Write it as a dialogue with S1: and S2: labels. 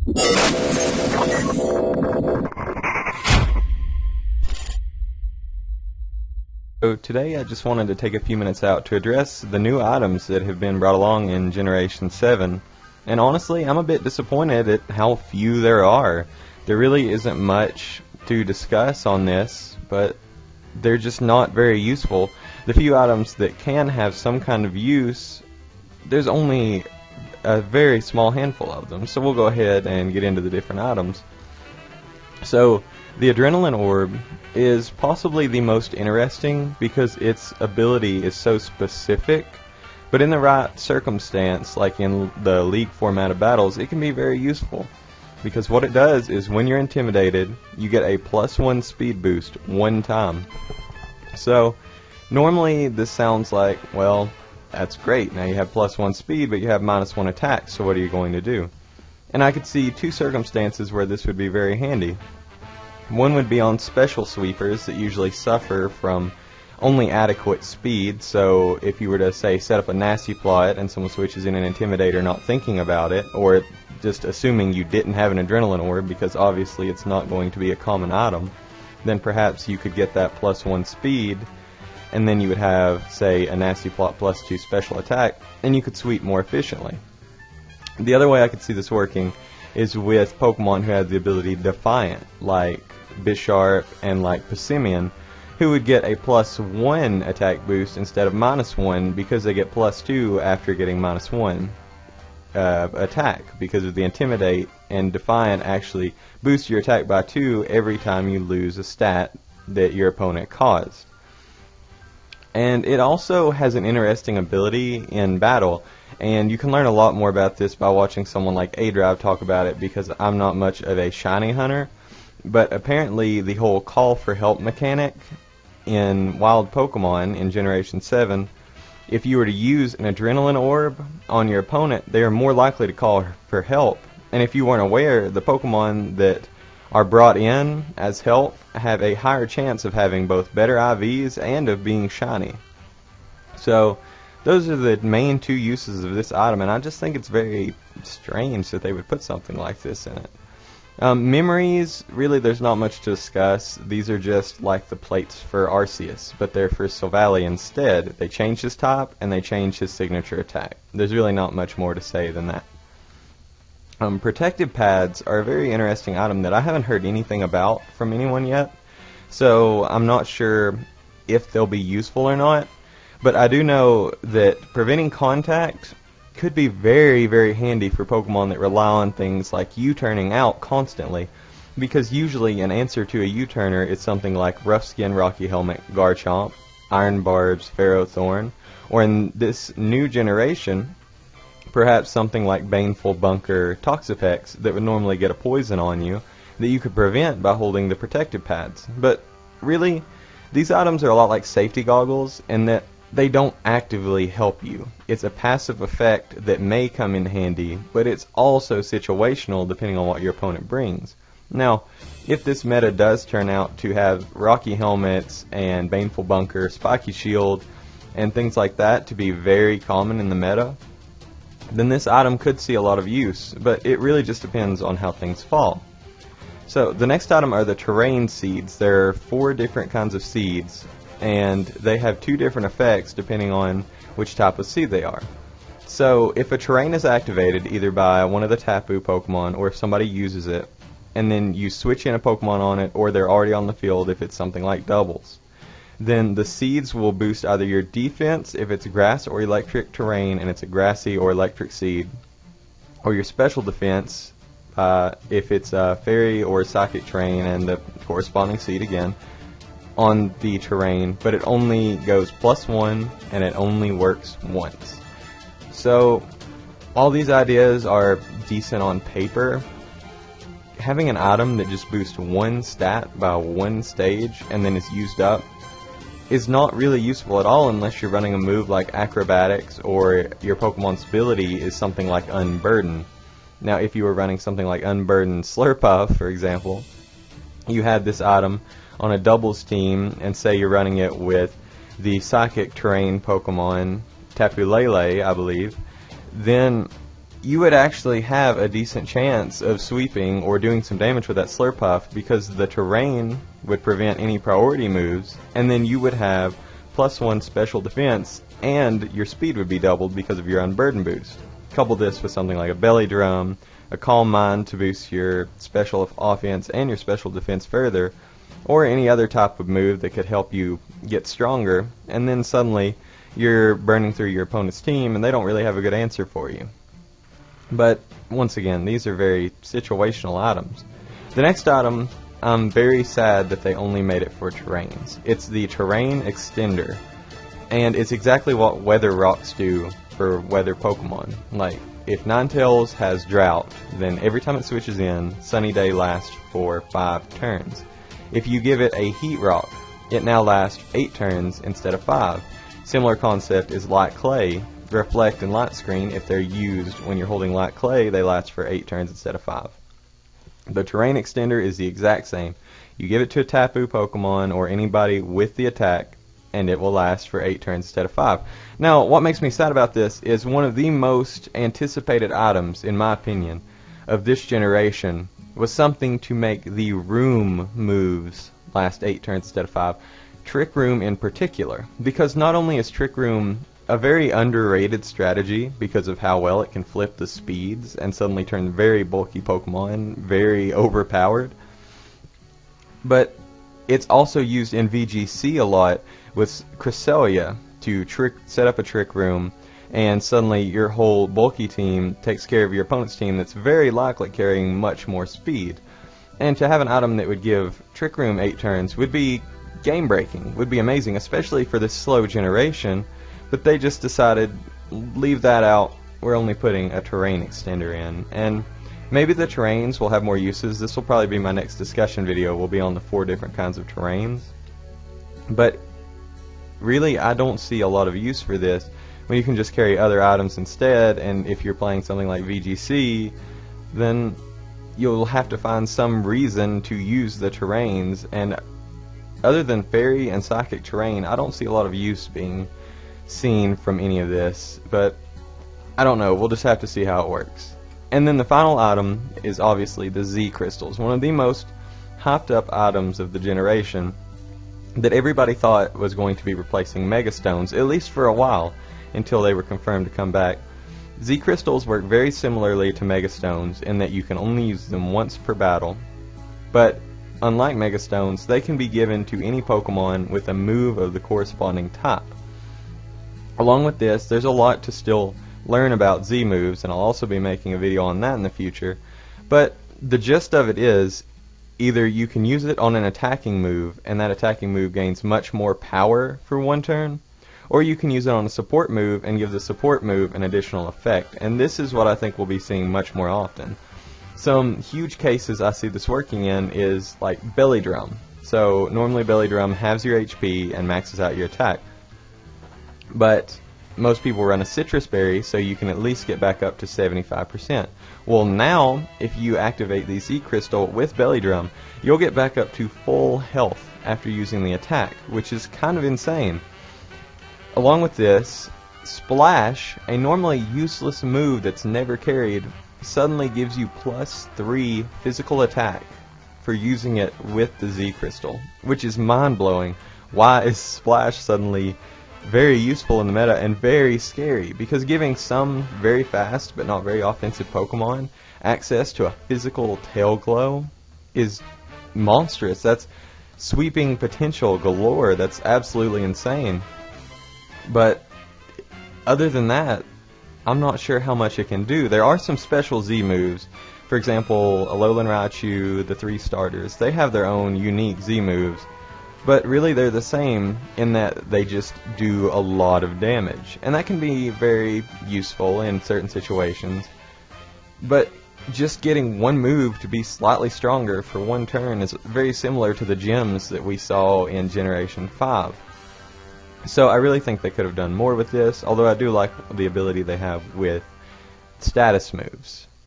S1: So today I just wanted to take a few minutes out to address the new items that have been brought along in Generation 7. And honestly, I'm a bit disappointed at how few there are. There really isn't much to discuss on this, but they're just not very useful. The few items that can have some kind of use, there's only a very small handful of them. So we'll go ahead and get into the different items. So the Adrenaline Orb is possibly the most interesting because its ability is so specific, but in the right circumstance, like in the League format of battles, it can be very useful. Because what it does is when you're intimidated, you get a +1 speed boost one time. So normally this sounds like, well, that's great. Now you have +1 speed, but you have -1 attack, so what are you going to do? And I could see two circumstances where this would be very handy. One would be on special sweepers that usually suffer from only adequate speed, so if you were to, say, set up a nasty plot and someone switches in an Intimidator not thinking about it, or just assuming you didn't have an Adrenaline Orb because obviously it's not going to be a common item, then perhaps you could get that +1 speed, and then you would have, say, a nasty plot +2 special attack, and you could sweep more efficiently. The other way I could see this working is with Pokemon who have the ability Defiant, like Bisharp and like Passimian, who would get a +1 attack boost instead of -1 because they get +2 after getting -1 attack because of the Intimidate, and Defiant actually boosts your attack by 2 every time you lose a stat that your opponent caused. And it also has an interesting ability in battle, and you can learn a lot more about this by watching someone like A-Drive talk about it, because I'm not much of a shiny hunter. But apparently the whole call for help mechanic in wild Pokemon in Generation 7, if you were to use an Adrenaline Orb on your opponent, they are more likely to call for help. And if you weren't aware, the Pokemon that are brought in as help have a higher chance of having both better IVs and of being shiny. So those are the main two uses of this item, and I just think it's very strange that they would put something like this in it. Memories, really there's not much to discuss. These are just like the plates for Arceus, but they're for Silvally instead. They change his type and they change his signature attack. There's really not much more to say than that. Protective pads are a very interesting item that I haven't heard anything about from anyone yet, so I'm not sure if they'll be useful or not, but I do know that preventing contact could be very, very handy for Pokemon that rely on things like U-turning out constantly, because usually an answer to a U-turner is something like Rough Skin, Rocky Helmet, Garchomp, Iron Barbs, Ferrothorn, or in this new generation, perhaps something like Baneful Bunker, Toxapex that would normally get a poison on you that you could prevent by holding the protective pads. But really, these items are a lot like safety goggles in that they don't actively help you. It's a passive effect that may come in handy, but it's also situational depending on what your opponent brings. Now, if this meta does turn out to have Rocky Helmets and Baneful Bunker, Spiky Shield, and things like that to be very common in the meta, then this item could see a lot of use, but it really just depends on how things fall. So the next item are the terrain seeds. There are 4 different kinds of seeds, and they have 2 different effects depending on which type of seed they are. So if a terrain is activated either by one of the Tapu Pokemon or if somebody uses it, and then you switch in a Pokemon on it, or they're already on the field if it's something like doubles, then the seeds will boost either your defense if it's grass or electric terrain and it's a grassy or electric seed, or your special defense if it's a fairy or psychic terrain and the corresponding seed again on the terrain, but it only goes +1 and it only works once. So all these ideas are decent on paper. Having an item that just boosts 1 stat by 1 stage and then is used up is not really useful at all unless you're running a move like Acrobatics or your Pokemon's ability is something like Unburden. Now if you were running something like Unburden Slurpuff, for example, you had this item on a doubles team, and say you're running it with the Psychic Terrain Pokemon, Tapu Lele, I believe, then you would actually have a decent chance of sweeping or doing some damage with that Slurpuff, because the terrain would prevent any priority moves, and then you would have +1 special defense, and your speed would be doubled because of your Unburden boost. Couple this with something like a Belly Drum, a Calm Mind to boost your special offense and your special defense further, or any other type of move that could help you get stronger, and then suddenly you're burning through your opponent's team and they don't really have a good answer for you. But once again, these are very situational items. The next item, I'm very sad that they only made it for terrains. It's the Terrain Extender, and it's exactly what Weather Rocks do for weather Pokemon. Like, if Ninetales has Drought, then every time it switches in, Sunny Day lasts for 5 turns. If you give it a Heat Rock, it now lasts 8 turns instead of 5. Similar concept is Light Clay, Reflect, and Light Screen. If they're used when you're holding Light Clay, they last for 8 turns instead of 5. The Terrain Extender is the exact same. You give it to a Tapu Pokemon or anybody with the attack, and it will last for 8 turns instead of 5. Now, what makes me sad about this is one of the most anticipated items, in my opinion, of this generation was something to make the room moves last 8 turns instead of 5. Trick Room in particular, because not only is Trick Room a very underrated strategy because of how well it can flip the speeds and suddenly turn very bulky Pokemon very overpowered, but it's also used in VGC a lot with Cresselia to set up a Trick Room, and suddenly your whole bulky team takes care of your opponent's team that's very likely carrying much more speed. And to have an item that would give Trick Room 8 turns would be game breaking, would be amazing, especially for this slow generation, but they just decided, leave that out, we're only putting a Terrain Extender in. And maybe the terrains will have more uses. This will probably be my next discussion video, will be on the 4 different kinds of terrains. But really, I don't see a lot of use for this when you can just carry other items instead, and if you're playing something like VGC, then you'll have to find some reason to use the terrains, and other than Fairy and Psychic Terrain, I don't see a lot of use being seen from any of this, but I don't know, we'll just have to see how it works. And then the final item is obviously the Z Crystals, one of the most hyped up items of the generation that everybody thought was going to be replacing Mega Stones, at least for a while, until they were confirmed to come back. Z Crystals work very similarly to Mega Stones in that you can only use them once per battle, but unlike Mega Stones, they can be given to any Pokemon with a move of the corresponding type. Along with this, there's a lot to still learn about Z moves, and I'll also be making a video on that in the future, but the gist of it is, either you can use it on an attacking move, and that attacking move gains much more power for 1 turn, or you can use it on a support move and give the support move an additional effect, and this is what I think we'll be seeing much more often. Some huge cases I see this working in is like Belly Drum. So normally Belly Drum halves your HP and maxes out your attack, but most people run a Citrus Berry, so you can at least get back up to 75%. Well, now, if you activate the Z Crystal with Belly Drum, you'll get back up to full health after using the attack, which is kind of insane. Along with this, Splash, a normally useless move that's never carried, suddenly gives you +3 physical attack for using it with the Z Crystal, which is mind-blowing. Why is Splash suddenly very useful in the meta and very scary? Because giving some very fast but not very offensive Pokemon access to a physical Tail Glow is monstrous. That's sweeping potential galore. That's absolutely insane. But other than that, I'm not sure how much it can do. There are some special Z moves. For example, Alolan Raichu, the 3 starters, they have their own unique Z moves. But really they're the same in that they just do a lot of damage. And that can be very useful in certain situations. But just getting one move to be slightly stronger for 1 turn is very similar to the gems that we saw in Generation 5. So I really think they could have done more with this, although I do like the ability they have with status moves.